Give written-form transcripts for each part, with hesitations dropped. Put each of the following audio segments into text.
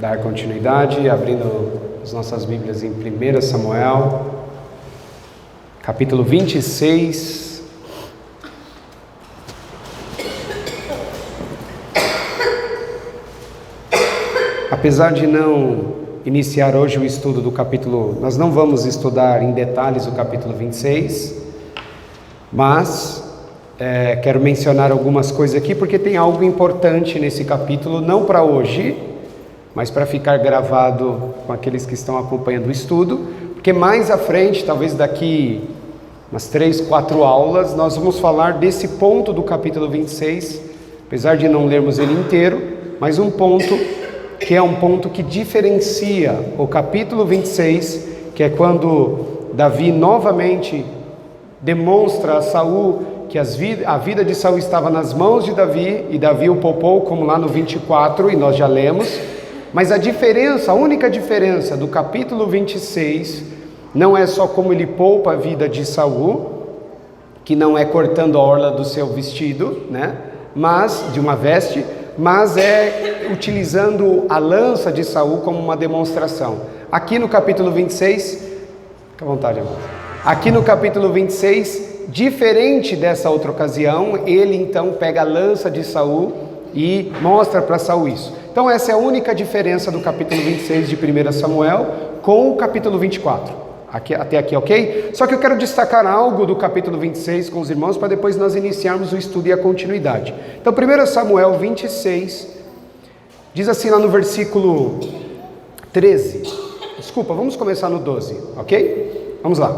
dar continuidade, abrindo as nossas Bíblias em 1 Samuel, capítulo 26. Apesar de não iniciar hoje o estudo do capítulo, nós não vamos estudar em detalhes o capítulo 26, mas quero mencionar algumas coisas aqui, porque tem algo importante nesse capítulo, não para hoje, mas para ficar gravado com aqueles que estão acompanhando o estudo, porque mais à frente, talvez daqui umas 3, 4 aulas, nós vamos falar desse ponto do capítulo 26, apesar de não lermos ele inteiro, mas um ponto que é um ponto que diferencia o capítulo 26, que é quando Davi novamente demonstra a Saul que a vida de Saul estava nas mãos de Davi, e Davi o poupou, como lá no 24, e nós já lemos. Mas a única diferença do capítulo 26, não é só como ele poupa a vida de Saul, que não é cortando a orla do seu vestido, mas de uma veste, mas é utilizando a lança de Saul como uma demonstração. Aqui no capítulo 26, fica à vontade, amor. Aqui no capítulo 26, diferente dessa outra ocasião, ele então pega a lança de Saul e mostra para Saul isso. Então essa é a única diferença do capítulo 26 de 1 Samuel com o capítulo 24. Até aqui, ok? Só que eu quero destacar algo do capítulo 26 com os irmãos, para depois nós iniciarmos o estudo e a continuidade. Então 1 Samuel 26, diz assim lá no versículo 13. Desculpa, vamos começar no 12, ok? Vamos lá.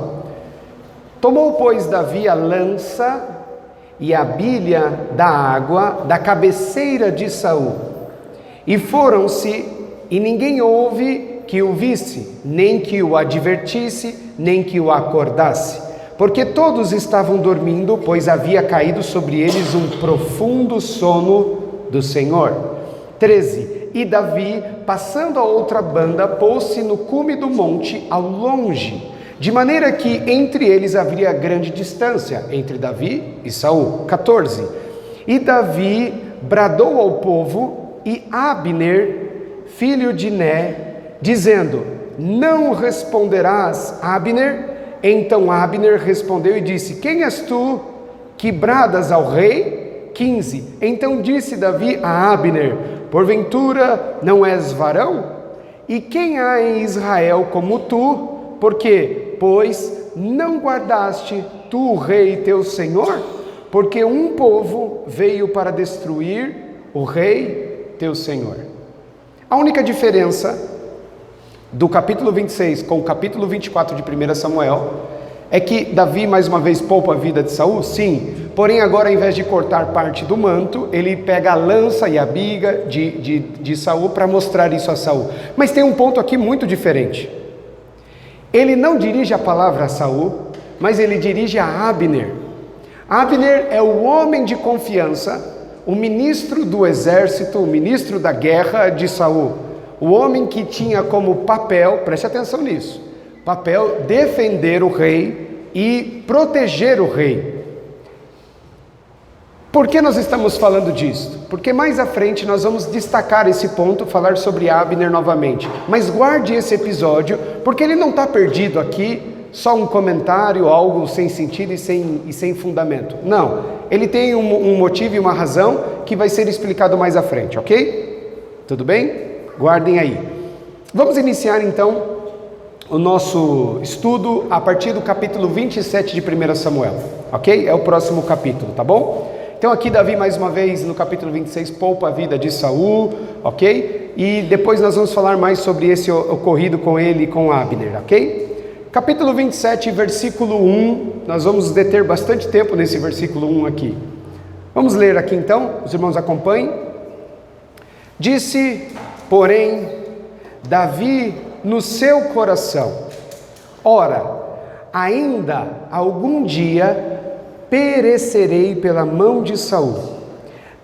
Tomou, pois, Davi a lança e a bilha da água da cabeceira de Saul, e foram-se, e ninguém houve que o visse, nem que o advertisse, nem que o acordasse, porque todos estavam dormindo, pois havia caído sobre eles um profundo sono do Senhor. 13. E Davi, passando a outra banda, pôs-se no cume do monte ao longe, de maneira que entre eles havia grande distância, entre Davi e Saul. 14. E Davi bradou ao povo, e Abner, filho de Né, dizendo: não responderás, Abner? Então Abner respondeu e disse: quem és tu que bradas ao rei? 15. Então disse Davi a Abner: porventura não és varão? E quem há em Israel como tu? Porque, pois, não guardaste tu o rei teu senhor? Porque um povo veio para destruir o rei teu senhor. A única diferença do capítulo 26 com o capítulo 24 de 1 Samuel é que Davi mais uma vez poupa a vida de Saul, sim, porém agora, ao invés de cortar parte do manto, ele pega a lança e a biga de Saul para mostrar isso a Saul. Mas tem um ponto aqui muito diferente. Ele não dirige a palavra a Saul, mas ele dirige a Abner. Abner é o homem de confiança, o ministro do exército, o ministro da guerra de Saul. O homem que tinha como papel, preste atenção nisso, papel defender o rei e proteger o rei. Por que nós estamos falando disso? Porque mais à frente nós vamos destacar esse ponto, falar sobre Abner novamente. Mas guarde esse episódio, porque ele não está perdido aqui, só um comentário, algo sem sentido e sem fundamento. Não, ele tem um motivo e uma razão que vai ser explicado mais à frente, ok? Tudo bem? Guardem aí. Vamos iniciar então o nosso estudo a partir do capítulo 27 de 1 Samuel, ok? É o próximo capítulo, tá bom? Então aqui Davi mais uma vez no capítulo 26 poupa a vida de Saul, ok? E depois nós vamos falar mais sobre esse ocorrido com ele e com Abner, ok? Capítulo 27, versículo 1, nós vamos deter bastante tempo nesse versículo 1 aqui. Vamos ler aqui então, os irmãos acompanhem. Disse, porém, Davi no seu coração: ora, ainda algum dia perecerei pela mão de Saul.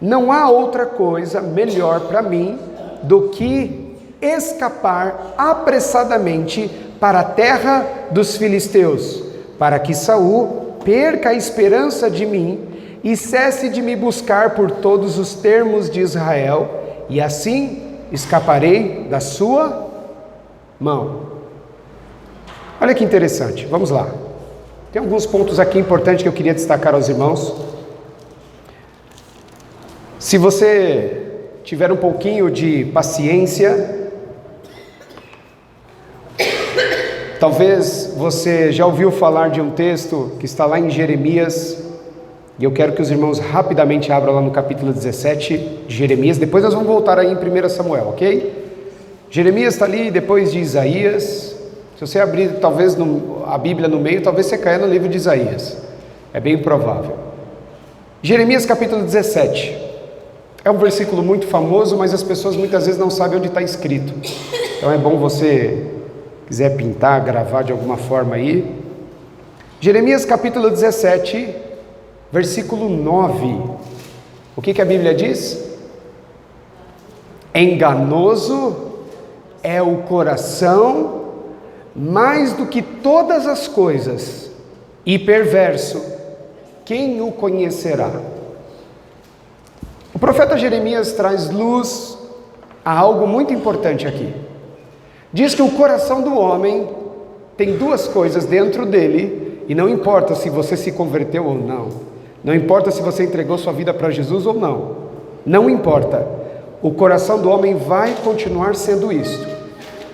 Não há outra coisa melhor para mim do que escapar apressadamente para a terra dos filisteus, para que Saul perca a esperança de mim e cesse de me buscar por todos os termos de Israel, e assim escaparei da sua mão. Olha que interessante, vamos lá. Tem alguns pontos aqui importantes que eu queria destacar aos irmãos. Se você tiver um pouquinho de paciência, talvez você já ouviu falar de um texto que está lá em Jeremias, e eu quero que os irmãos rapidamente abram lá no capítulo 17 de Jeremias, depois nós vamos voltar aí em 1 Samuel, ok? Jeremias está ali depois de Isaías. Se você abrir talvez a Bíblia no meio, talvez você caia no livro de Isaías, é bem provável. Jeremias capítulo 17, é um versículo muito famoso, mas as pessoas muitas vezes não sabem onde está escrito, então é bom você, quiser pintar, gravar de alguma forma aí. Jeremias capítulo 17, versículo 9, o que a Bíblia diz? Enganoso é o coração mais do que todas as coisas, e perverso, quem o conhecerá? O profeta Jeremias traz luz a algo muito importante aqui. Diz que o coração do homem tem duas coisas dentro dele, e não importa se você se converteu ou não, não importa se você entregou sua vida para Jesus ou não, não importa, o coração do homem vai continuar sendo isto.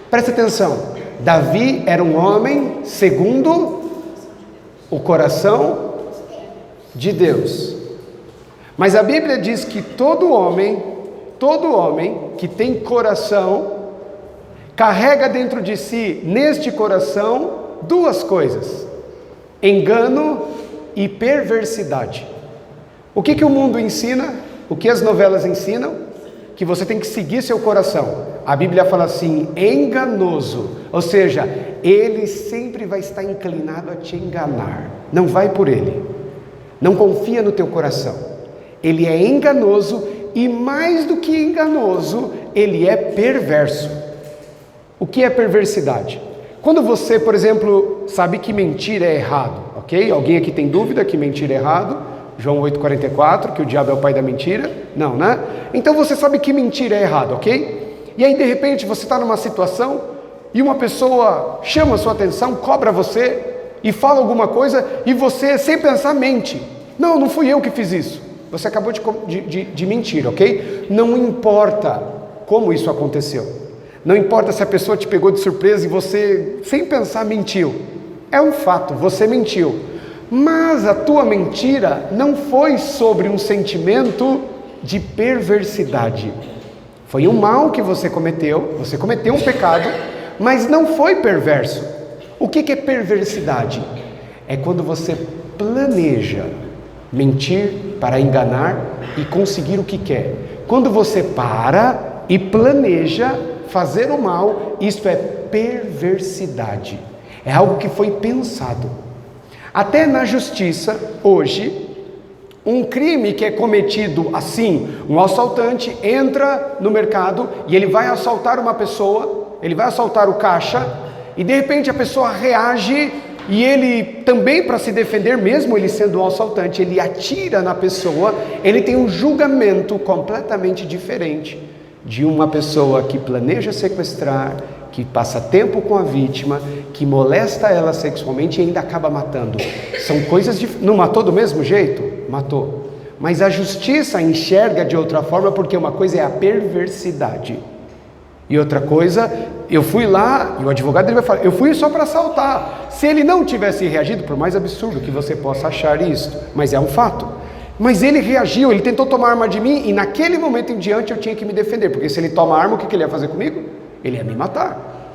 Preste atenção, Davi era um homem segundo o coração de Deus, mas a Bíblia diz que todo homem que tem coração, carrega dentro de si, neste coração, duas coisas: engano e perversidade. O que o mundo ensina? O que as novelas ensinam? Que você tem que seguir seu coração. A Bíblia fala assim, enganoso, ou seja, ele sempre vai estar inclinado a te enganar, não vai por ele, não confia no teu coração, ele é enganoso, e mais do que enganoso, ele é perverso. O que é perversidade? Quando você, por exemplo, sabe que mentir é errado, ok? Alguém aqui tem dúvida que mentir é errado? João 8,44, que o diabo é o pai da mentira? Não, né? Então você sabe que mentir é errado, ok? E aí de repente você está numa situação e uma pessoa chama a sua atenção, cobra você e fala alguma coisa e você, sem pensar, mente. Não fui eu que fiz isso. Você acabou de mentir, ok? Não importa como isso aconteceu. Não importa se a pessoa te pegou de surpresa e você, sem pensar, mentiu. É um fato, você mentiu. Mas a tua mentira não foi sobre um sentimento de perversidade. Foi um mal que você cometeu um pecado, mas não foi perverso. O que é perversidade? É quando você planeja mentir para enganar e conseguir o que quer. Quando você para e planeja fazer o mal, isso é perversidade. É algo que foi pensado. Até na justiça, hoje, um crime que é cometido assim, um assaltante entra no mercado e ele vai assaltar uma pessoa, ele vai assaltar o caixa, e de repente a pessoa reage e ele também, para se defender, mesmo ele sendo um assaltante, ele atira na pessoa. Ele tem um julgamento completamente diferente de uma pessoa que planeja sequestrar, que passa tempo com a vítima, que molesta ela sexualmente e ainda acaba matando. São coisas não matou do mesmo jeito? Matou. Mas a justiça enxerga de outra forma, porque uma coisa é a perversidade e outra coisa, eu fui lá, e o advogado ele vai falar, eu fui só para assaltar. Se ele não tivesse reagido, por mais absurdo que você possa achar isso, mas é um fato, mas ele reagiu, ele tentou tomar arma de mim, e naquele momento em diante eu tinha que me defender, porque se ele toma arma, o que ele ia fazer comigo? Ele ia me matar.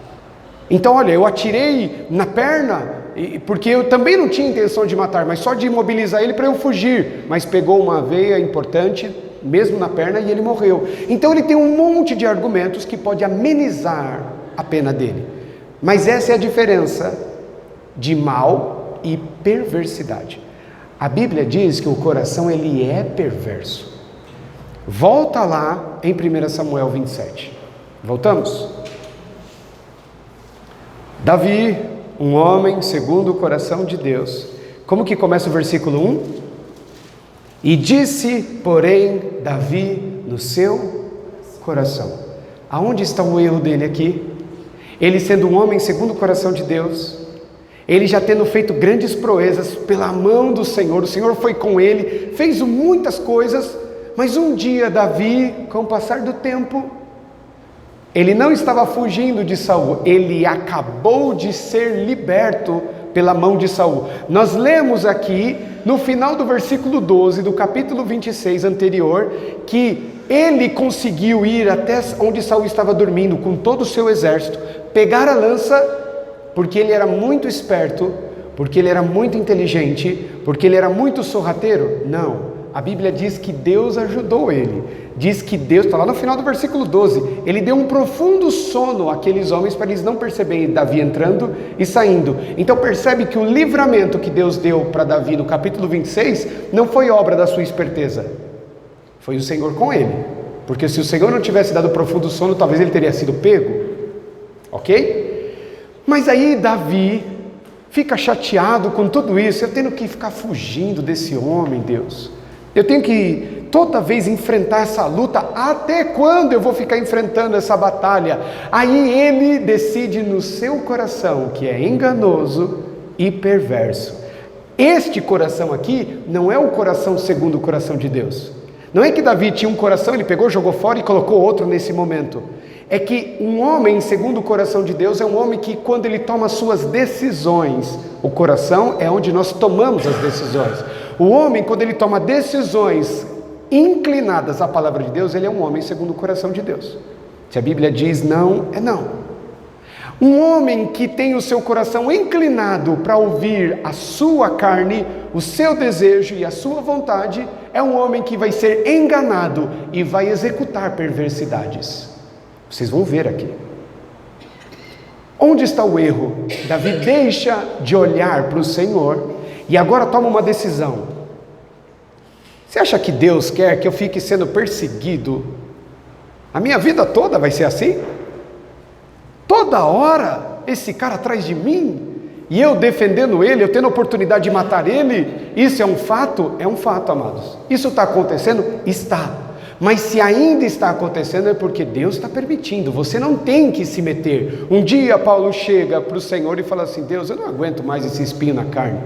Então olha, eu atirei na perna, porque eu também não tinha intenção de matar, mas só de imobilizar ele para eu fugir, mas pegou uma veia importante, mesmo na perna, e ele morreu. Então ele tem um monte de argumentos que pode amenizar a pena dele, mas essa é a diferença de mal e perversidade. A Bíblia diz que o coração ele é perverso. Volta lá em 1 Samuel 27. Voltamos? Davi, um homem segundo o coração de Deus. Como que começa o versículo 1? E disse, porém, Davi no seu coração. Aonde está o erro dele aqui? Ele sendo um homem segundo o coração de Deus, ele já tendo feito grandes proezas pela mão do Senhor, o Senhor foi com ele, fez muitas coisas, mas um dia Davi, com o passar do tempo, ele não estava fugindo de Saul, ele acabou de ser liberto pela mão de Saul. Nós lemos aqui, no final do versículo 12, do capítulo 26 anterior, que ele conseguiu ir até onde Saul estava dormindo, com todo o seu exército, pegar a lança, porque ele era muito esperto, porque ele era muito inteligente, porque ele era muito sorrateiro? Não. A Bíblia diz que Deus ajudou ele, diz que Deus, está lá no final do versículo 12, ele deu um profundo sono àqueles homens para eles não perceberem Davi entrando e saindo. Então percebe que o livramento que Deus deu para Davi no capítulo 26, não foi obra da sua esperteza, foi o Senhor com ele, porque se o Senhor não tivesse dado profundo sono, talvez ele teria sido pego, ok? Mas aí Davi fica chateado com tudo isso, eu tenho que ficar fugindo desse homem, Deus, eu tenho que toda vez enfrentar essa luta, até quando eu vou ficar enfrentando essa batalha? Aí ele decide no seu coração, que é enganoso e perverso. Este coração aqui não é o coração segundo o coração de Deus. Não é que Davi tinha um coração, ele pegou, jogou fora e colocou outro nesse momento. É que um homem segundo o coração de Deus é um homem que quando ele toma suas decisões, o coração é onde nós tomamos as decisões. O homem, quando ele toma decisões inclinadas à palavra de Deus, ele é um homem segundo o coração de Deus. Se a Bíblia diz não, é não. Um homem que tem o seu coração inclinado para ouvir a sua carne, o seu desejo e a sua vontade, é um homem que vai ser enganado e vai executar perversidades. Vocês vão ver aqui. Onde está o erro? Davi deixa de olhar para o Senhor e agora toma uma decisão. Você acha que Deus quer que eu fique sendo perseguido? A minha vida toda vai ser assim? Toda hora esse cara atrás de mim e eu defendendo ele, eu tendo a oportunidade de matar ele? Isso é um fato? É um fato, amados. Isso está acontecendo? Está. Mas se ainda está acontecendo é porque Deus está permitindo, você não tem que se meter. Um dia Paulo chega para o Senhor e fala assim: Deus, eu não aguento mais esse espinho na carne,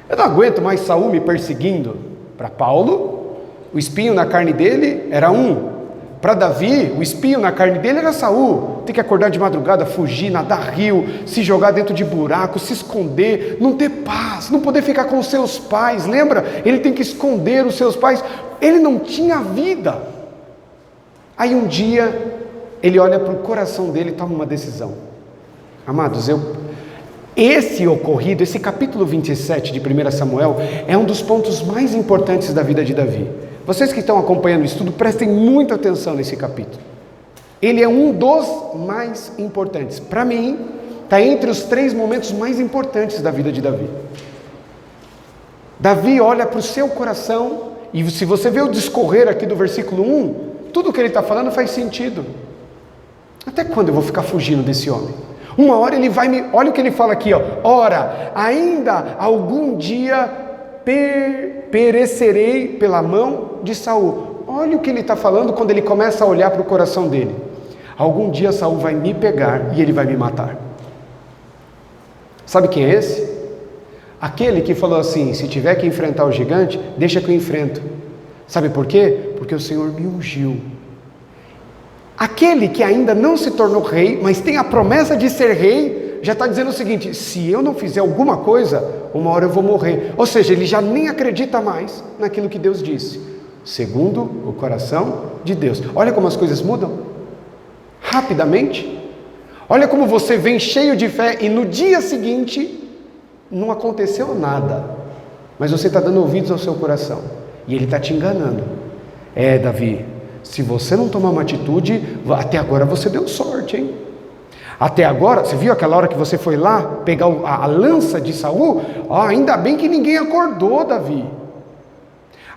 eu não aguento mais Saul me perseguindo. Para Paulo, o espinho na carne dele era um. Para Davi, o espinho na carne dele era Saul. Tem que acordar de madrugada, fugir, nadar rio, se jogar dentro de buracos, se esconder, não ter paz, não poder ficar com os seus pais. Lembra? Ele tem que esconder os seus pais. Ele não tinha vida. Aí um dia, ele olha para o coração dele e toma uma decisão. Amados, esse ocorrido, esse capítulo 27 de 1 Samuel, é um dos pontos mais importantes da vida de Davi. Vocês que estão acompanhando o estudo, prestem muita atenção nesse capítulo. Ele é um dos mais importantes. Para mim, está entre os 3 momentos mais importantes da vida de Davi. Davi olha para o seu coração, e se você vê o discorrer aqui do versículo 1, tudo que ele está falando faz sentido. Até quando eu vou ficar fugindo desse homem? Uma hora ele vai me... Olha o que ele fala aqui, ó. Ora, ainda algum dia perecerei pela mão de Saul. Olha o que ele está falando quando ele começa a olhar para o coração dele. Algum dia Saul vai me pegar e ele vai me matar. Sabe quem é esse? Aquele que falou assim: se tiver que enfrentar o gigante, deixa que eu enfrento. Sabe por quê? Porque o Senhor me ungiu. Aquele que ainda não se tornou rei, mas tem a promessa de ser rei, já está dizendo o seguinte: se eu não fizer alguma coisa, uma hora eu vou morrer. Ou seja, ele já nem acredita mais naquilo que Deus disse, segundo o coração de Deus. Olha como as coisas mudam rapidamente. Olha como você vem cheio de fé e no dia seguinte não aconteceu nada, mas você está dando ouvidos ao seu coração e ele está te enganando. Davi, se você não tomar uma atitude, até agora você deu sorte, hein? Até agora, você viu aquela hora que você foi lá pegar a lança de Saul? Ainda bem que ninguém acordou, Davi.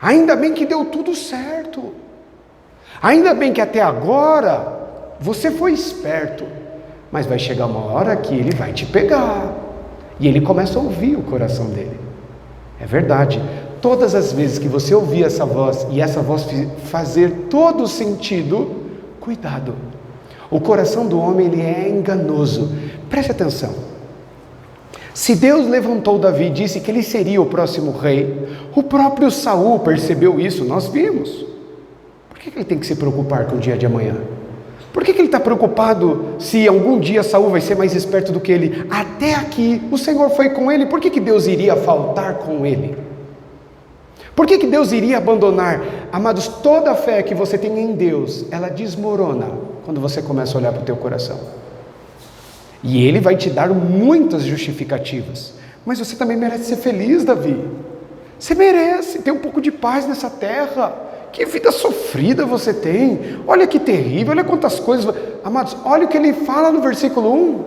Ainda bem que deu tudo certo. Ainda bem que até agora você foi esperto. Mas vai chegar uma hora que ele vai te pegar. E ele começa a ouvir o coração dele. É verdade. Todas as vezes que você ouvir essa voz e essa voz fazer todo sentido, cuidado. O coração do homem, ele é enganoso. Preste atenção. Se Deus levantou Davi e disse que ele seria o próximo rei, o próprio Saul percebeu isso, nós vimos. Por que ele tem que se preocupar com o dia de amanhã? Por que ele está preocupado se algum dia Saul vai ser mais esperto do que ele? Até aqui, o Senhor foi com ele, por que Deus iria faltar com ele? Por que Deus iria abandonar? Amados, toda a fé que você tem em Deus, ela desmorona quando você começa a olhar para o teu coração. E Ele vai te dar muitas justificativas. Mas você também merece ser feliz, Davi. Você merece ter um pouco de paz nessa terra. Que vida sofrida você tem. Olha que terrível, olha quantas coisas. Amados, olha o que ele fala no versículo 1.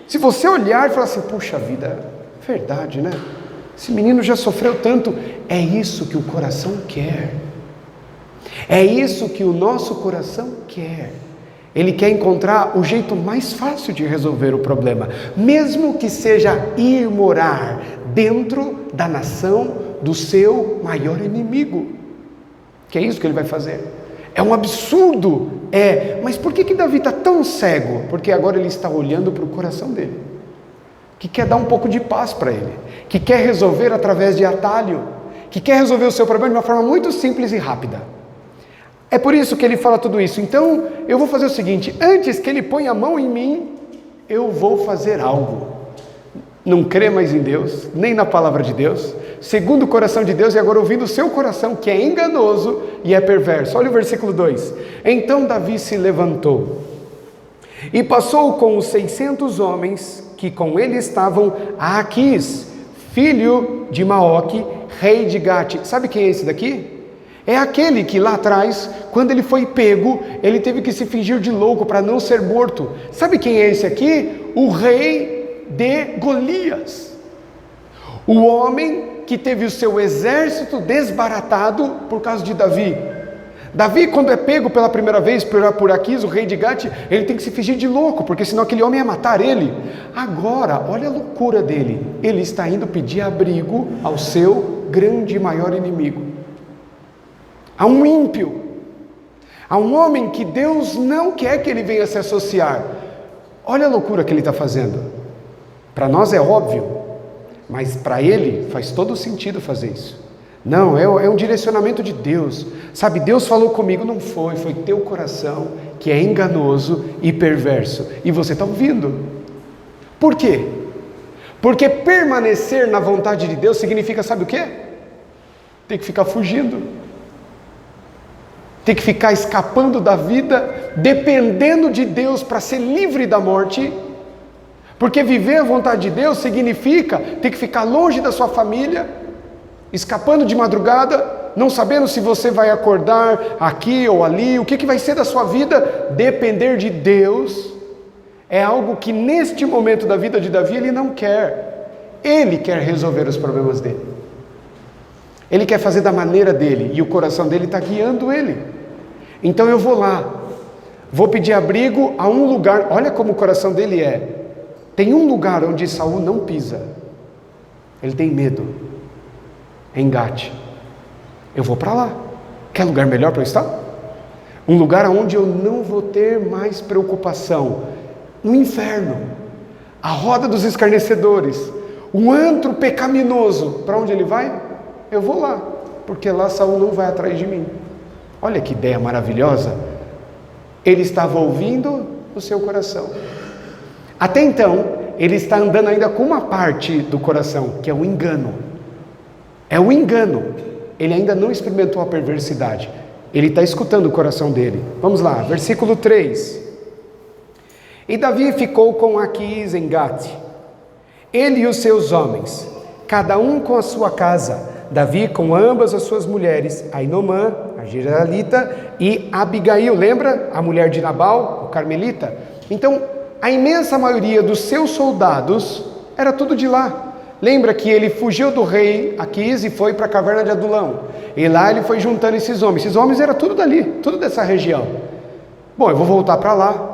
Se você olhar e falar assim, puxa vida, é verdade, né? Esse menino já sofreu tanto. É isso que o coração quer. É isso que o nosso coração quer. Ele quer encontrar o jeito mais fácil de resolver o problema, mesmo que seja ir morar dentro da nação do seu maior inimigo. Que é isso que ele vai fazer. É um absurdo, mas por que Davi está tão cego? Porque agora ele está olhando para o coração dele, que quer dar um pouco de paz para ele, que quer resolver através de atalho, que quer resolver o seu problema de uma forma muito simples e rápida. É por isso que ele fala tudo isso. Então, eu vou fazer o seguinte, antes que ele ponha a mão em mim, eu vou fazer algo. Não crê mais em Deus, nem na palavra de Deus, segundo o coração de Deus, e agora ouvindo o seu coração, que é enganoso e é perverso. Olha o versículo 2. Então Davi se levantou e passou com os 600 homens que com ele estavam a Aquis, filho de Maoque, rei de Gate. Sabe quem é esse daqui? É aquele que lá atrás, quando ele foi pego, ele teve que se fingir de louco para não ser morto. Sabe quem é esse aqui? O rei de Golias. O homem que teve o seu exército desbaratado por causa de Davi. Davi, quando é pego pela primeira vez por Aquis, o rei de Gate, ele tem que se fingir de louco, porque senão aquele homem ia matar ele. Agora, olha a loucura dele. Ele está indo pedir abrigo ao seu grande e maior inimigo. A um ímpio, a um homem que Deus não quer que ele venha se associar. Olha a loucura que ele está fazendo. Para nós é óbvio, mas para ele faz todo sentido fazer isso. Não, é um direcionamento de Deus. Sabe, Deus falou comigo, não foi teu coração que é enganoso e perverso. E você está ouvindo. Por quê? Porque permanecer na vontade de Deus significa, sabe o quê? Tem que ficar fugindo. Tem que ficar escapando da vida, dependendo de Deus para ser livre da morte, porque viver a vontade de Deus significa ter que ficar longe da sua família, escapando de madrugada, não sabendo se você vai acordar aqui ou ali, o que vai ser da sua vida. Depender de Deus é algo que neste momento da vida de Davi ele não quer. Ele quer resolver os problemas dele. Ele quer fazer da maneira dele, e o coração dele está guiando ele. Então eu vou lá, vou pedir abrigo a um lugar. Olha como o coração dele é. Tem um lugar onde Saul não pisa. Ele tem medo. É em Gate. Eu vou para lá. Quer lugar melhor para eu estar? Um lugar onde eu não vou ter mais preocupação. No inferno, a roda dos escarnecedores, o antro pecaminoso. Para onde ele vai? Eu vou lá, porque lá Saul não vai atrás de mim. Olha que ideia maravilhosa. Ele estava ouvindo o seu coração. Até então, ele está andando ainda com uma parte do coração, que é o engano. É o engano. Ele ainda não experimentou a perversidade. Ele está escutando o coração dele. Vamos lá, versículo 3. E Davi ficou com Aquis em Gate, ele e os seus homens, cada um com a sua casa. Davi com ambas as suas mulheres, Ainomã, a Jezreelita, e Abigail, lembra? A mulher de Nabal, o carmelita. Então, a imensa maioria dos seus soldados era tudo de lá. Lembra que ele fugiu do rei Aquis e foi para a caverna de Adulão. E lá ele foi juntando esses homens. Esses homens eram tudo dali, tudo dessa região. Bom, eu vou voltar para lá.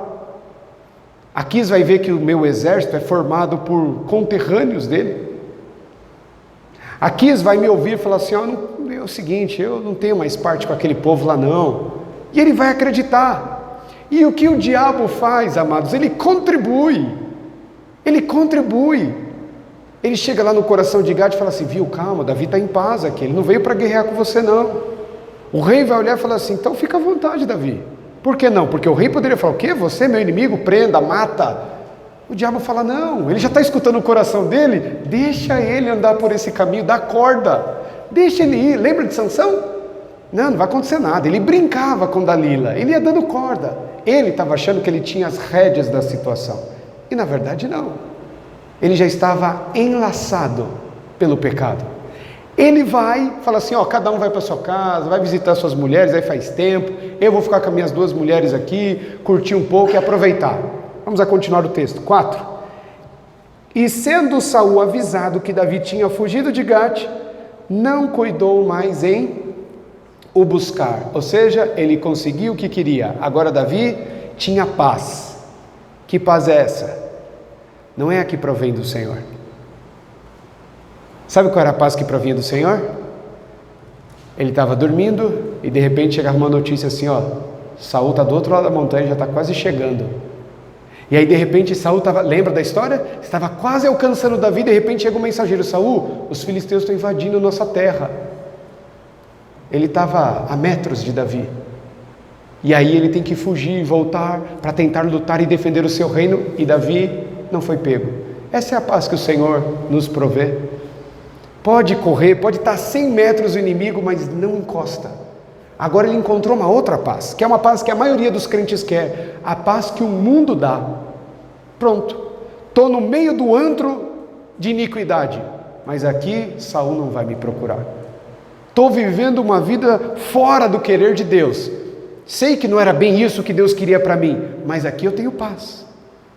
Aquis vai ver que o meu exército é formado por conterrâneos dele. Aquis vai me ouvir e falar assim, é o seguinte, eu não tenho mais parte com aquele povo lá não. E ele vai acreditar. E o que o diabo faz, amados? Ele contribui. Ele contribui. Ele chega lá no coração de Gade e fala assim: viu, calma, Davi está em paz aqui, ele não veio para guerrear com você não. O rei vai olhar e falar assim: então fica à vontade, Davi. Por que não? Porque o rei poderia falar: o quê? Você é meu inimigo? Prenda, mata. O diabo fala: não, ele já está escutando o coração dele, deixa ele andar por esse caminho, dá corda, deixa ele ir. Lembra de Sansão? Não vai acontecer nada. Ele brincava com Dalila, ele ia dando corda. Ele estava achando que ele tinha as rédeas da situação, e na verdade não. Ele já estava enlaçado pelo pecado. Ele vai, fala assim: ó, cada um vai para sua casa, vai visitar suas mulheres, aí faz tempo, eu vou ficar com as minhas 2 mulheres aqui, curtir um pouco e aproveitar. Vamos a continuar o texto. 4. E sendo Saul avisado que Davi tinha fugido de Gate, não cuidou mais em o buscar. Ou seja, ele conseguiu o que queria. Agora Davi tinha paz. Que paz é essa? Não é a que provém do Senhor. Sabe qual era a paz que provinha do Senhor? Ele estava dormindo e de repente chegava uma notícia assim: ó, Saul está do outro lado da montanha, já está quase chegando. E aí de repente Saul estava, lembra da história? Estava quase alcançando Davi, de repente chega um mensageiro: Saul, os filisteus estão invadindo nossa terra. Ele estava a metros de Davi. E aí ele tem que fugir e voltar para tentar lutar e defender o seu reino, e Davi não foi pego. Essa é a paz que o Senhor nos provê. Pode correr, pode estar a 100 metros do inimigo, mas não encosta. Agora ele encontrou uma outra paz, que é uma paz que a maioria dos crentes quer, a paz que o mundo dá. Pronto, estou no meio do antro de iniquidade, mas aqui Saul não vai me procurar. Estou vivendo uma vida fora do querer de Deus. Sei que não era bem isso que Deus queria para mim, mas aqui eu tenho paz.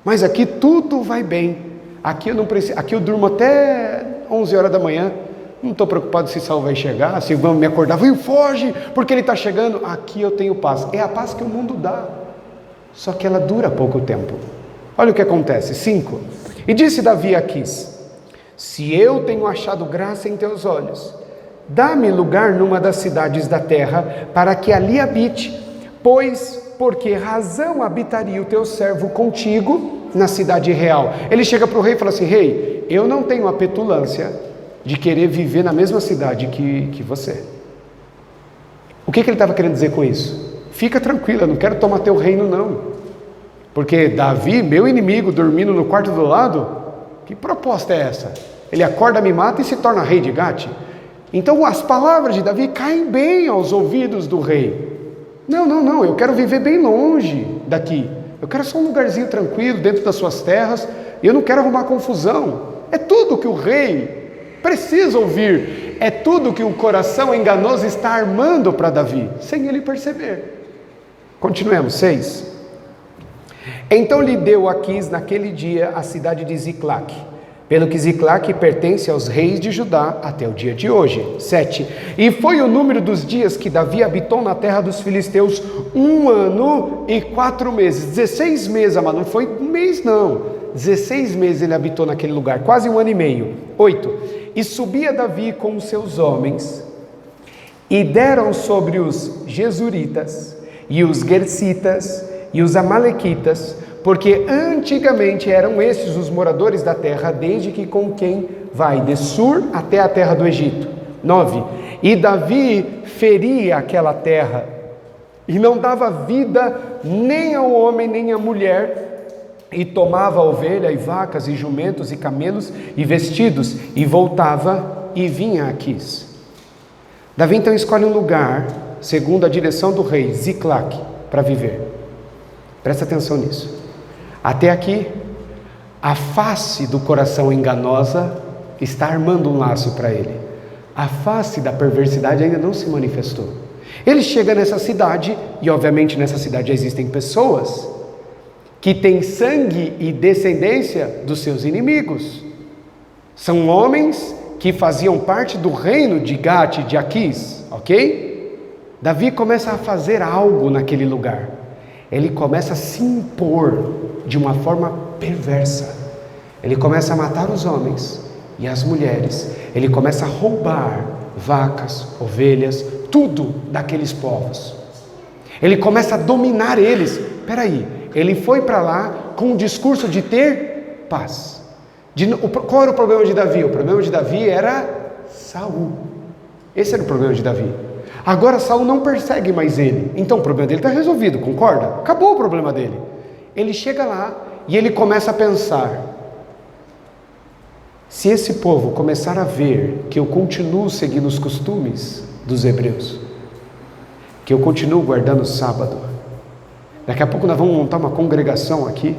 Mas aqui tudo vai bem. Aqui eu não preciso, aqui eu durmo até 11 horas da manhã. Não estou preocupado se Saul vai chegar, se vão me acordar, viu, foge, porque ele está chegando. Aqui eu tenho paz. É a paz que o mundo dá, só que ela dura pouco tempo. Olha o que acontece. 5. E disse Davi a Aquis: se eu tenho achado graça em teus olhos, dá-me lugar numa das cidades da terra, para que ali habite, pois por que razão habitaria o teu servo contigo na cidade real? Ele chega para o rei e fala assim: rei, eu não tenho a petulância de querer viver na mesma cidade que você. O que ele estava querendo dizer com isso? Fica tranquilo, eu não quero tomar teu reino não. Porque Davi, meu inimigo, dormindo no quarto do lado, que proposta é essa? Ele acorda, me mata e se torna rei de Gate? Então as palavras de Davi caem bem aos ouvidos do rei. Não, eu quero viver bem longe daqui. Eu quero só um lugarzinho tranquilo dentro das suas terras. E eu não quero arrumar confusão. É tudo que o rei precisa ouvir. É tudo que o coração enganoso está armando para Davi, sem ele perceber. Continuemos. 6. Então lhe deu Aquis naquele dia a cidade de Ziclac, pelo que Ziclac pertence aos reis de Judá até o dia de hoje. 7. E foi o número dos dias que Davi habitou na terra dos filisteus 1 ano e 4 meses. 16 meses, amado, não foi um mês não. 16 meses ele habitou naquele lugar, quase 1 ano e meio. 8. E subia Davi com os seus homens, e deram sobre os Gesuritas, e os Gersitas, e os Amalequitas, porque antigamente eram esses os moradores da terra, desde que com quem vai de Sur até a terra do Egito. 9. E Davi feria aquela terra, e não dava vida nem ao homem nem à mulher, e tomava a ovelha e vacas e jumentos e camelos e vestidos, e voltava e vinha a Aquis. Davi então escolhe um lugar, segundo a direção do rei, Ziclac, para viver. Presta atenção nisso. Até aqui, a face do coração enganosa está armando um laço para ele. A face da perversidade ainda não se manifestou. Ele chega nessa cidade, e obviamente nessa cidade existem pessoas que têm sangue e descendência dos seus inimigos. São homens que faziam parte do reino de Gate e de Aquis, ok? Davi começa a fazer algo naquele lugar. Ele começa a se impor de uma forma perversa. Ele começa a matar os homens e as mulheres. Ele começa a roubar vacas, ovelhas, tudo daqueles povos. Ele começa a dominar eles. peraí, ele foi para lá com o discurso de ter paz. Qual era o problema de Davi? O problema de Davi era Saul. Esse era o problema de Davi. Agora Saul não persegue mais ele, então o problema dele está resolvido, concorda? Acabou o problema dele. Ele chega lá e ele começa a pensar: se esse povo começar a ver que eu continuo seguindo os costumes dos hebreus, que eu continuo guardando o sábado, daqui a pouco nós vamos montar uma congregação aqui,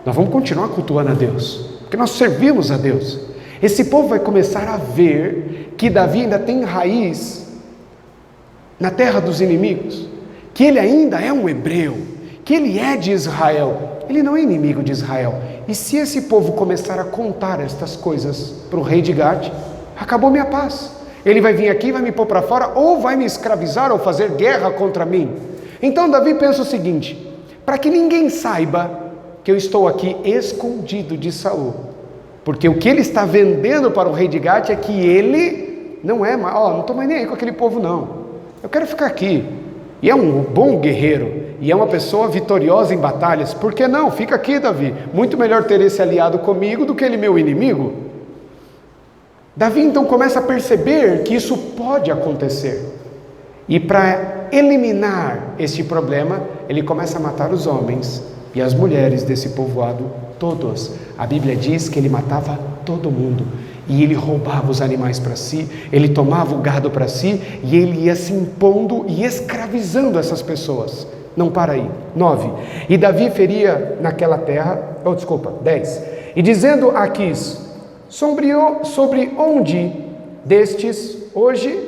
nós vamos continuar cultuando a Deus, porque nós servimos a Deus. Esse povo vai começar a ver que Davi ainda tem raiz na terra dos inimigos, que ele ainda é um hebreu, que ele é de Israel, ele não é inimigo de Israel. E se esse povo começar a contar estas coisas para o rei de Gade, acabou minha paz. Ele vai vir aqui, vai me pôr para fora, ou vai me escravizar, ou fazer guerra contra mim. Então Davi pensa o seguinte: para que ninguém saiba que eu estou aqui escondido de Saul, porque o que ele está vendendo para o rei de Gade é que ele não é mais, não estou mais nem aí com aquele povo não, eu quero ficar aqui, e é um bom guerreiro, e é uma pessoa vitoriosa em batalhas, por que não? Fica aqui, Davi, muito melhor ter esse aliado comigo do que ele meu inimigo. Davi então começa a perceber que isso pode acontecer, e para eliminar este problema, ele começa a matar os homens e as mulheres desse povoado, todos. A Bíblia diz que ele matava todo mundo, e ele roubava os animais para si, ele tomava o gado para si, e ele ia se impondo e escravizando essas pessoas. Não para aí. 9. E Davi feria naquela terra, 10. E dizendo a Aquis: sobre onde destes hoje?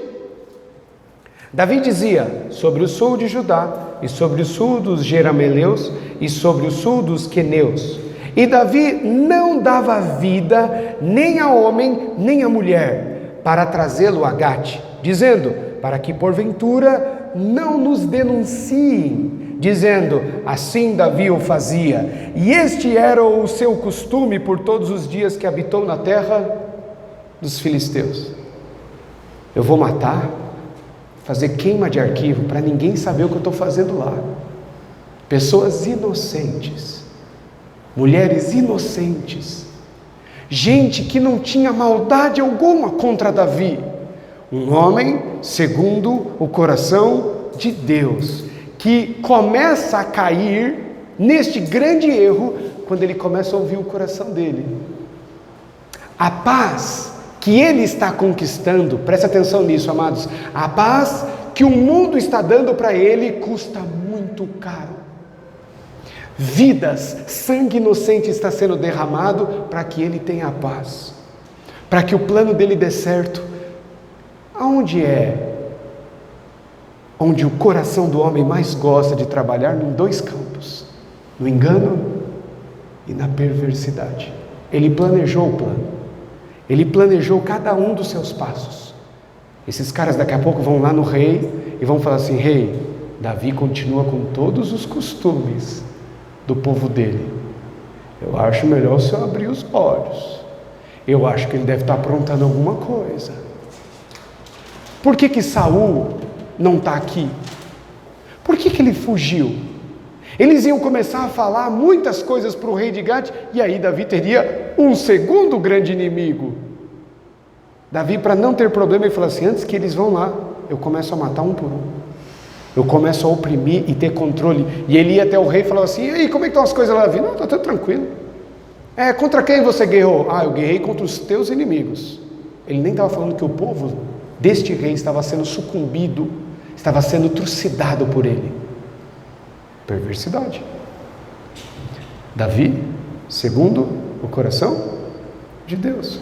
Davi dizia: sobre o sul de Judá, e sobre o sul dos Jerameleus, e sobre o sul dos Queneus. E Davi não dava vida nem a homem nem a mulher para trazê-lo a Gate, dizendo: para que porventura não nos denunciem, dizendo: assim Davi o fazia, e este era o seu costume por todos os dias que habitou na terra dos filisteus. Eu vou matar, fazer queima de arquivo para ninguém saber o que eu estou fazendo lá. Pessoas inocentes, mulheres inocentes, gente que não tinha maldade alguma contra Davi, um homem segundo o coração de Deus, que começa a cair neste grande erro quando ele começa a ouvir o coração dele. A paz que ele está conquistando, presta atenção nisso, amados, a paz que o mundo está dando para ele custa muito caro. Vidas, sangue inocente está sendo derramado para que ele tenha a paz, para que o plano dele dê certo. Aonde é? Onde o coração do homem mais gosta de trabalhar, em dois campos: no engano e na perversidade. Ele planejou o plano, ele planejou cada um dos seus passos. Esses caras daqui a pouco vão lá no rei e vão falar assim: rei, Davi continua com todos os costumes do povo dele. Eu acho melhor o senhor abrir os olhos. Eu acho que ele deve estar aprontando alguma coisa. Por que Saul não está aqui? Por que ele fugiu? Eles iam começar a falar muitas coisas para o rei de Gade, e aí Davi teria um segundo grande inimigo. Davi, para não ter problema, ele falou assim: antes que eles vão lá, eu começo a matar um por um. Eu começo a oprimir e ter controle. E ele ia até o rei e falava assim: e aí, como é que estão as coisas lá, Davi? Não, está tudo tranquilo. Contra quem você guerreou? Eu guerrei contra os teus inimigos. Ele nem estava falando que o povo deste rei estava sendo sucumbido, estava sendo trucidado por ele. Perversidade. Davi, segundo o coração de Deus.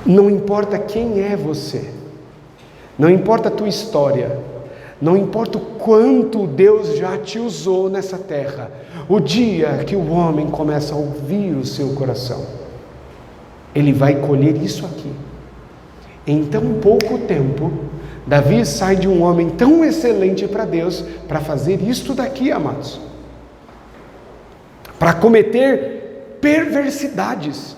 Não importa quem é você, não importa a tua história, não importa o quanto Deus já te usou nessa terra, o dia que o homem começa a ouvir o seu coração, ele vai colher isso aqui. Em tão pouco tempo, Davi sai de um homem tão excelente para Deus, para fazer isto daqui, amados, para cometer perversidades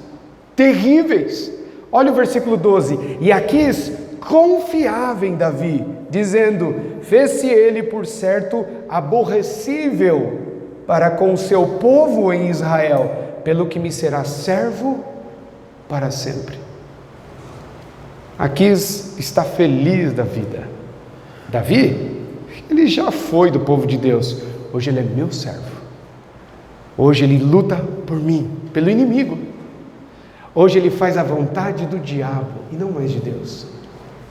terríveis. Olha o versículo 12: e Aquis confiava em Davi, dizendo: fez-se ele por certo aborrecível para com o seu povo em Israel, pelo que me será servo para sempre. Aquis está feliz da vida. Davi, ele já foi do povo de Deus, hoje ele é meu servo. Hoje ele luta por mim, pelo inimigo. Hoje ele faz a vontade do diabo e não mais de Deus.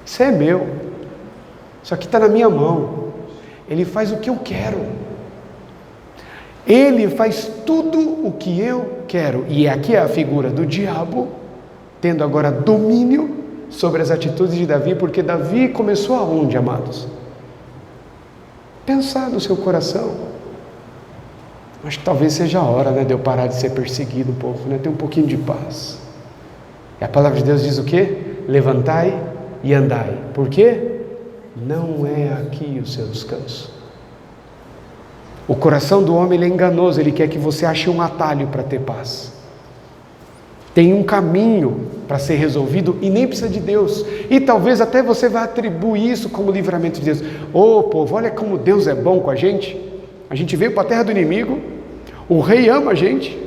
Isso é meu, isso aqui está na minha mão. Ele faz o que eu quero. Ele faz tudo o que eu quero. E aqui é a figura do diabo, tendo agora domínio sobre as atitudes de Davi, porque Davi começou aonde, amados? Pensar no seu coração. Acho que talvez seja a hora, de eu parar de ser perseguido um pouco, ter um pouquinho de paz. E a palavra de Deus diz o quê? Levantai e andai. Por quê? Não é aqui o seu descanso. O coração do homem ele é enganoso, ele quer que você ache um atalho para ter paz. Tem um caminho para ser resolvido e nem precisa de Deus. E talvez até você vai atribuir isso como livramento de Deus. Ô povo, olha como Deus é bom com a gente. A gente veio para a terra do inimigo, o rei ama a gente,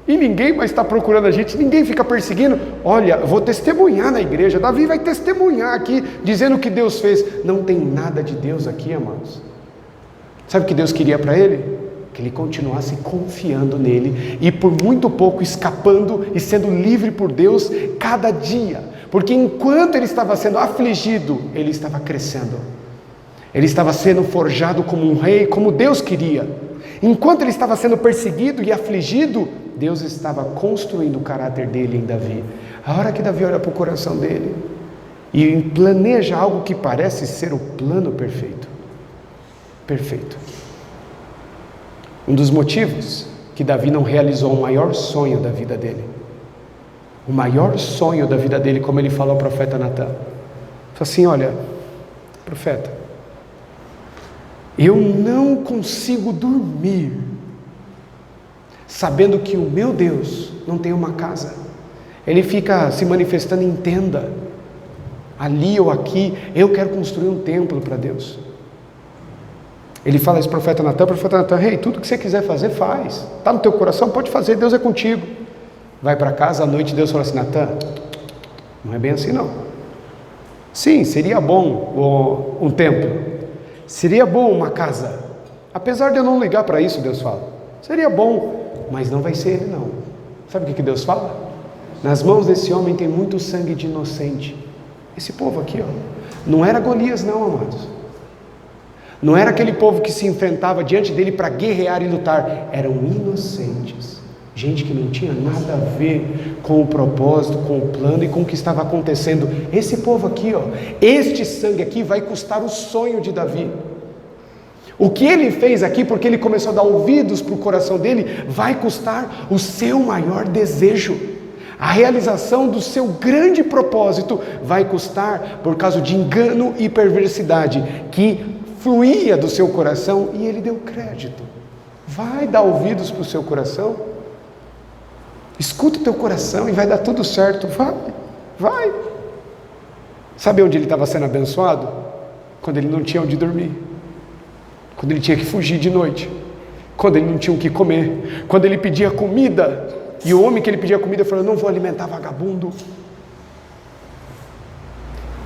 e ninguém mais está procurando a gente, ninguém fica perseguindo. Olha, eu vou testemunhar na igreja, Davi vai testemunhar aqui, dizendo o que Deus fez. Não tem nada de Deus aqui, amados. Sabe o que Deus queria para ele? Que ele continuasse confiando nele, e por muito pouco escapando e sendo livre por Deus cada dia, porque enquanto ele estava sendo afligido, ele estava crescendo, ele estava sendo forjado como um rei, como Deus queria. Enquanto ele estava sendo perseguido e afligido, Deus estava construindo o caráter dele em Davi. A hora que Davi olha para o coração dele e planeja algo que parece ser o plano perfeito. Um dos motivos que Davi não realizou o maior sonho da vida dele, o maior sonho da vida dele, como ele falou ao profeta Natan, falou assim: olha, profeta, eu não consigo dormir sabendo que o meu Deus não tem uma casa. Ele fica se manifestando em tenda, ali ou aqui. Eu quero construir um templo para Deus. Ele fala isso para o profeta Natan: rei, tudo que você quiser fazer, faz. Está no teu coração, pode fazer, Deus é contigo. Vai para casa, à noite Deus fala assim: Natan, não é bem assim não. Sim, seria bom um templo, seria bom uma casa. Apesar de eu não ligar para isso, Deus fala, seria bom, mas não vai ser ele não. Sabe o que Deus fala? Nas mãos desse homem tem muito sangue de inocente. Esse povo aqui, não era Golias não, amados. Não era aquele povo que se enfrentava diante dele para guerrear e lutar. Eram inocentes. Gente que não tinha nada a ver com o propósito, com o plano e com o que estava acontecendo. Esse povo aqui, este sangue aqui vai custar o sonho de Davi. O que ele fez aqui, porque ele começou a dar ouvidos para o coração dele, vai custar o seu maior desejo. A realização do seu grande propósito vai custar por causa de engano e perversidade que fluía do seu coração, e ele deu crédito. Vai dar ouvidos para o seu coração, escuta o teu coração e vai dar tudo certo. Vai. Sabe onde ele estava sendo abençoado? Quando ele não tinha onde dormir, quando ele tinha que fugir de noite, quando ele não tinha o que comer, quando ele pedia comida, e o homem que ele pedia comida falou: não vou alimentar vagabundo.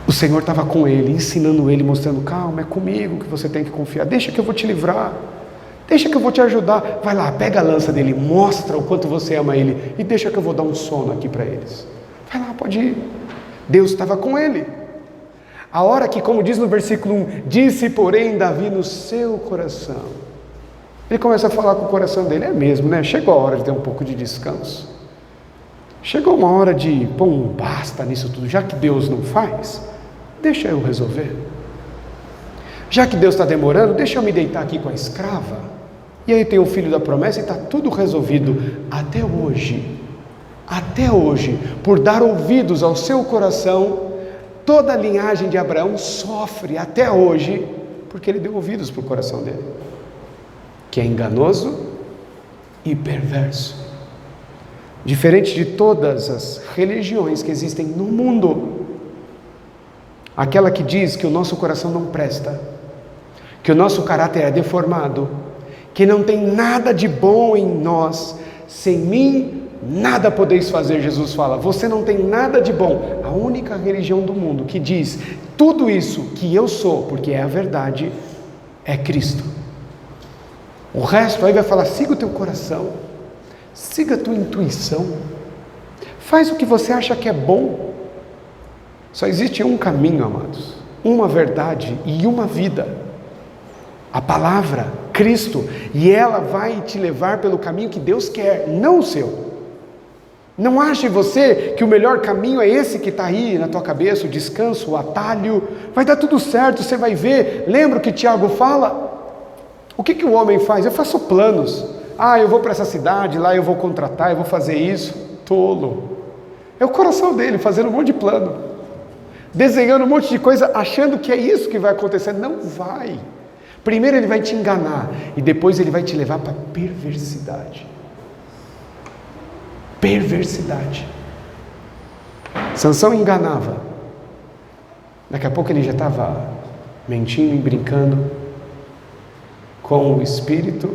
O Senhor estava com ele, ensinando ele, mostrando: calma, é comigo que você tem que confiar, deixa que eu vou te livrar, deixa que eu vou te ajudar, vai lá, pega a lança dele, mostra o quanto você ama ele, e deixa que eu vou dar um sono aqui para eles, vai lá, pode ir. Deus estava com ele. A hora que, como diz no versículo 1, disse porém Davi no seu coração, ele começa a falar com o coração dele: é mesmo, chegou a hora de ter um pouco de descanso, chegou uma hora de pôr um basta nisso tudo, já que Deus não faz, deixa eu resolver. Já que Deus está demorando, deixa eu me deitar aqui com a escrava, e aí tem o filho da promessa e está tudo resolvido. Até hoje, por dar ouvidos ao seu coração, toda a linhagem de Abraão sofre até hoje, porque ele deu ouvidos para o coração dele, que é enganoso e perverso. Diferente de todas as religiões que existem no mundo, aquela que diz que o nosso coração não presta, que o nosso caráter é deformado, que não tem nada de bom em nós. Sem mim nada podeis fazer, Jesus fala. Você não tem nada de bom. A única religião do mundo que diz tudo isso que eu sou, porque é a verdade, é Cristo. O resto aí vai falar: siga o teu coração, siga a tua intuição, faz o que você acha que é bom. Só existe um caminho, amados, uma verdade e uma vida: a palavra, Cristo, e ela vai te levar pelo caminho que Deus quer, não o seu. Não ache você que o melhor caminho é esse que está aí na tua cabeça, o descanso, o atalho. Vai dar tudo certo, você vai ver. Lembra o que Tiago fala? O que o homem faz? Eu faço planos. Eu vou para essa cidade, lá eu vou contratar, eu vou fazer isso. Tolo. É o coração dele fazendo um monte de plano, desenhando um monte de coisa, achando que é isso que vai acontecer. Não vai. Primeiro ele vai te enganar e depois ele vai te levar para perversidade. Perversidade. Sansão enganava. Daqui a pouco ele já estava mentindo e brincando com o Espírito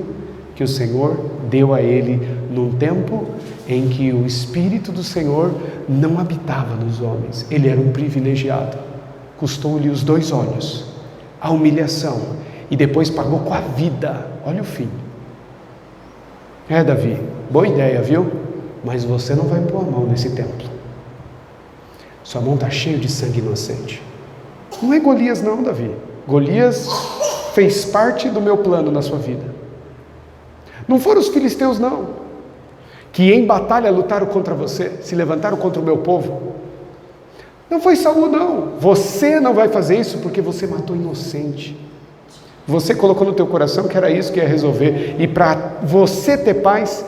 que o Senhor deu a ele num tempo em que o Espírito do Senhor não habitava nos homens. Ele era um privilegiado. Custou-lhe os 2 olhos, a humilhação, e depois pagou com a vida. Olha o fim. Davi, boa ideia, viu? Mas você não vai pôr a mão nesse templo. Sua mão está cheia de sangue inocente. Não é Golias não, Davi. Golias fez parte do meu plano na sua vida. Não foram os filisteus não, que em batalha lutaram contra você, se levantaram contra o meu povo. Não foi Saul não. Você não vai fazer isso porque você matou inocente. Você colocou no teu coração que era isso que ia resolver. E para você ter paz,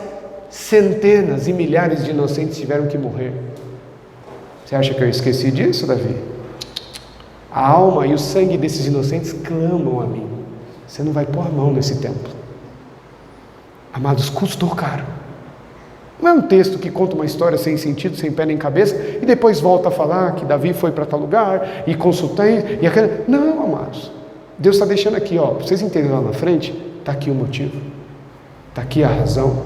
centenas e milhares de inocentes tiveram que morrer. Você acha que eu esqueci disso, Davi? A alma e o sangue desses inocentes clamam a mim. Você não vai pôr a mão nesse templo. Amados, custou caro. Não é um texto que conta uma história sem sentido, sem pé nem cabeça, e depois volta a falar que Davi foi para tal lugar, e consultou, e aquela... Não, amados. Deus está deixando aqui, para vocês entenderem lá na frente, está aqui o motivo. Está aqui a razão.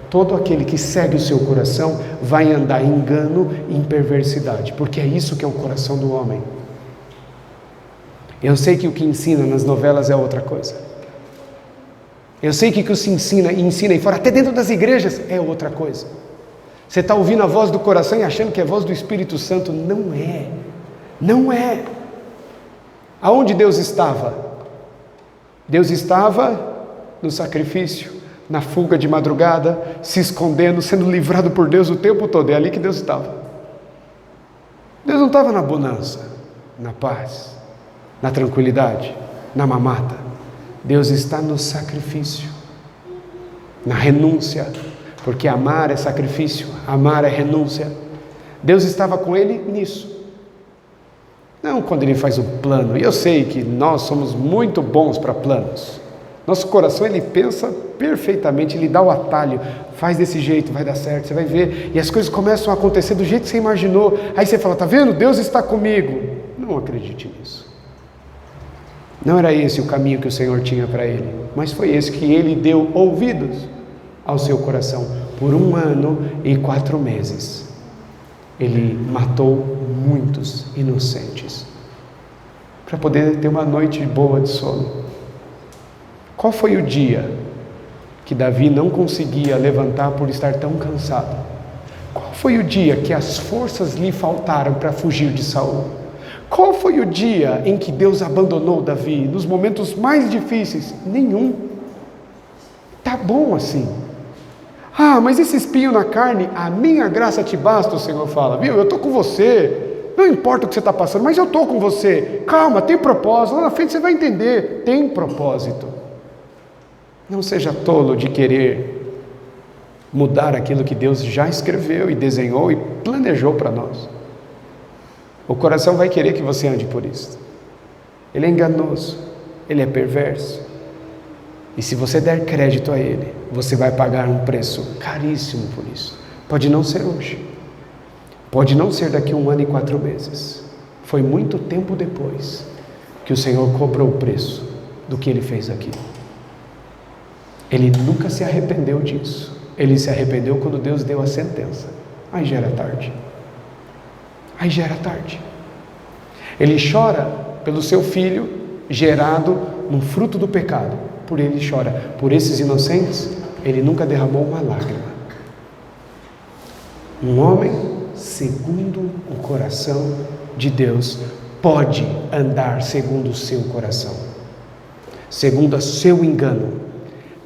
Todo aquele que segue o seu coração vai andar em engano e em perversidade, porque é isso que é o coração do homem. Eu sei que o que ensina nas novelas é outra coisa. Eu sei que o que se ensina e fora, até dentro das igrejas, é outra coisa. Você está ouvindo a voz do coração e achando que é a voz do Espírito Santo. Não é. Não é. Aonde Deus estava? Deus estava no sacrifício, na fuga de madrugada, se escondendo, sendo livrado por Deus o tempo todo. É ali que Deus estava. Deus não estava na bonança, na paz, na tranquilidade, na mamata. Deus está no sacrifício, na renúncia, porque amar é sacrifício, amar é renúncia. Deus estava com ele nisso. Não quando ele faz o plano. E eu sei que nós somos muito bons para planos. Nosso coração, ele pensa perfeitamente, ele dá o atalho, faz desse jeito, vai dar certo, você vai ver, e as coisas começam a acontecer do jeito que você imaginou. Aí você fala, tá vendo? Deus está comigo. Não acredite nisso. Não era esse o caminho que o Senhor tinha para ele, mas foi esse que ele deu ouvidos ao seu coração. Por 1 ano e 4 meses, ele matou muitos inocentes, para poder ter uma noite boa de sono. Qual foi o dia que Davi não conseguia levantar por estar tão cansado? Qual foi o dia que as forças lhe faltaram para fugir de Saul? Qual foi o dia em que Deus abandonou Davi? Nos momentos mais difíceis? Nenhum. Tá bom assim. Mas esse espinho na carne, a minha graça te basta, o Senhor fala. Viu? Eu estou com você. Não importa o que você está passando, mas eu estou com você. Calma, tem propósito. Lá na frente você vai entender. Tem propósito. Não seja tolo de querer mudar aquilo que Deus já escreveu e desenhou e planejou para nós. O coração vai querer que você ande por isso. Ele é enganoso, ele é perverso. E se você der crédito a ele, você vai pagar um preço caríssimo por isso. Pode não ser hoje, pode não ser daqui a 1 ano e 4 meses. Foi muito tempo depois que o Senhor cobrou o preço do que ele fez aqui. Ele nunca se arrependeu disso. Ele se arrependeu quando Deus deu a sentença. Aí já era tarde. Aí já era tarde. Ele chora pelo seu filho gerado no fruto do pecado. Por ele chora. Por esses inocentes, ele nunca derramou uma lágrima. Um homem segundo o coração de Deus pode andar segundo o seu coração, segundo o seu engano,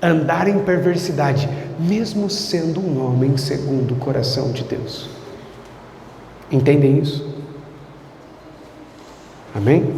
andar em perversidade, mesmo sendo um homem segundo o coração de Deus. Entendem isso? Amém?